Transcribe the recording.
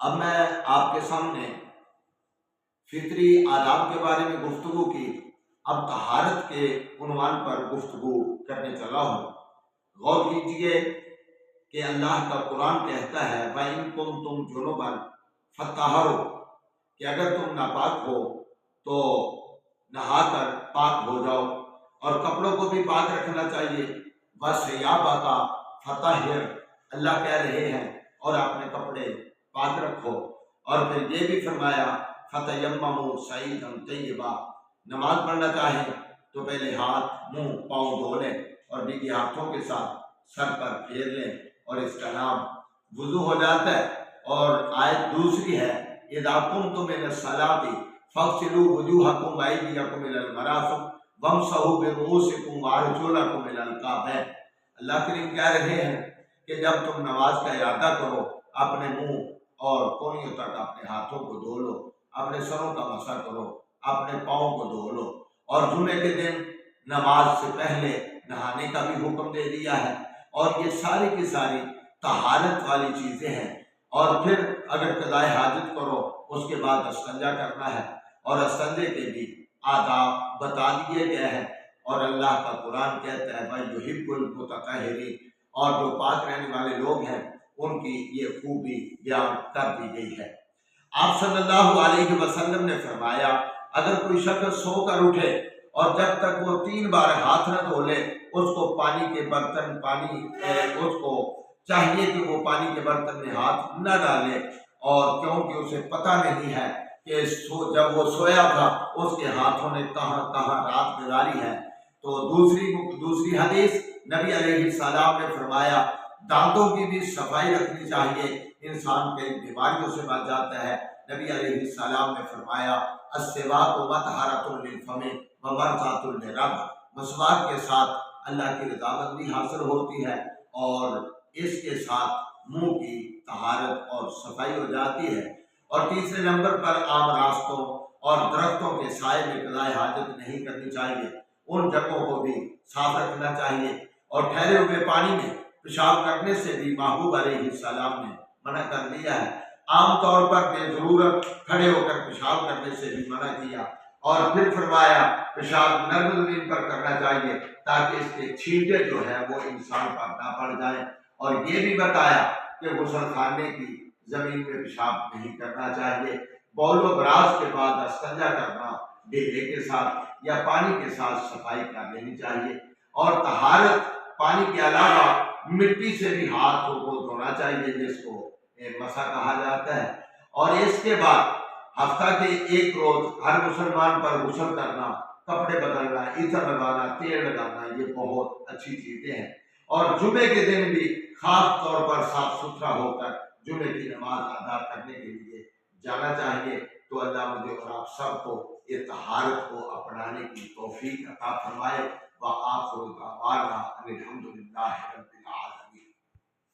اب میں آپ کے سامنے فطری آداب کے بارے میں گفتگو کی، اب طہارت کے عنوان پر گفتگو کرنے چلا ہوں۔ غور کیجئے کہ اللہ کا قرآن کہتا ہے وَإِن كُنتُمْ جُنُبًا فَطَہَّرُوا، کہ اگر تم ناپاک ہو تو نہا کر پاک ہو جاؤ، اور کپڑوں کو بھی پاک رکھنا چاہیے۔ وَثِيَابَكَ فَطَہِّرْ، اللہ کہہ رہے ہیں اور اپنے کپڑے پاک رکھو۔ اور پھر یہ بھی فرمایا فَتَيَمَّمُوا صَعِيدًا طَيِّبًا، نماز پڑھنا چاہیں تو پہلے ہاتھ منہ پاؤں دھو لیں اور بھیگے ہاتھوں کے ساتھ سر پر پھیر لیں، اور اس کا نام وضو ہو جاتا ہے۔ اور آیت دوسری ہے اِذَا قُمْتُمْ إِلَى الصَّلَاةِ فَاغْسِلُوا وُجُوهَكُمْ وَأَيْدِيَكُمْ إِلَى الْمَرَافِقِ وَامْسَحُوا بِرُءُوسِكُمْ وَأَرْجُلَكُمْ إِلَى الْكَعْبَيْنِ۔ اللہ کریم کہہ رہے ہیں کہ جب تم نماز کا ارادہ کرو، اپنے منہ اور کونیوں تک اپنے ہاتھوں کو دھو لو، اپنے سروں کا مسح کرو، اپنے پاؤں کو دھو لو، اور جمعے کے دن نماز سے پہلے نہانے کا بھی حکم دے دیا ہے۔ اور یہ ساری کی ساری طہارت والی چیزیں ہیں۔ اور پھر اگر قضائے حاجت کرو اس کے بعد استنجا کرنا ہے، اور استنجے کے بھی آداب بتا دیے گئے ہیں۔ اور اللہ کا قرآن کہتا ہے وَيُحِبُّ الْمُتَطَہِّرِينَ، اور جو پاک رہنے والے لوگ ہیں ان کی یہ خوبی بیان کر دی گئی ہے۔ آپ صلی اللہ علیہ وسلم نے فرمایا اگر کوئی شخص سو کر اٹھے اور جب تک وہ 3 بار ہاتھ نہ دھو لے، اس کو پانی کے برتن اس کو چاہیے کہ وہ پانی کے برتن میں ہاتھ نہ ڈالے، اور کیونکہ اسے پتہ نہیں ہے کہ جب وہ سویا تھا اس کے ہاتھوں نے کہاں کہاں رات گزاری ہے۔ تو دوسری حدیث نبی علیہ السلام نے فرمایا دانتوں کی بھی صفائی رکھنی چاہیے، انسان کئی بیماریوں سے بچ جاتا ہے۔ نبی علیہ السلام نے فرمایا السواک مطہرۃ للفم ومرضاۃ للرب، مسواک کے ساتھ اللہ کی رضامندی حاصل ہوتی ہے، اور اس کے ساتھ منہ کی طہارت اور صفائی ہو جاتی ہے۔ اور تیسرے نمبر پر عام راستوں اور درختوں کے سائے میں قضائے حاجت نہیں کرنی چاہیے، ان جگہوں کو بھی صاف رکھنا چاہیے۔ اور ٹھہرے ہوئے پانی میں پیشاب کرنے سے بھی محبوب علیہ السلام نے منع کر دیا ہے۔ عام طور پر بے ضرورت کھڑے ہو کر پیشاب کرنے سے بھی منع کیا، اور پھر فرمایا پیشاب نرم زمین پر کرنا چاہیے تاکہ اس کے چھینٹے جو ہے وہ انسان پر نہ پڑ جائیں۔ اور یہ بھی بتایا کہ غسل خانے کی زمین میں پیشاب نہیں کرنا چاہیے۔ بول و براز کے بعد استنجا کرنا ڈیلے کے ساتھ یا پانی کے ساتھ صفائی کر لینی چاہیے۔ اور طہارت پانی کے علاوہ مٹی سے بھی ہاتھوں کو دھونا چاہیے، جس کو مسح کہا جاتا ہے۔ اور اس کے بعد ہفتہ کے ایک روز ہر مسلمان پر غسل کرنا، کپڑے بدلنا، عطر لگانا، تیل لگانا، یہ بہت اچھی چیزیں ہیں۔ اور جمعے کے دن بھی خاص طور پر صاف ستھرا ہو کر جمعے کی نماز ادا کرنے کے لیے جانا چاہیے۔ تو اللہ مجھے اور آپ سب کو یہ طہارت کو اپنانے کی توفیق عطا فرمائے۔ وآخر دعوانا ان الحمد للہ رب العالمین۔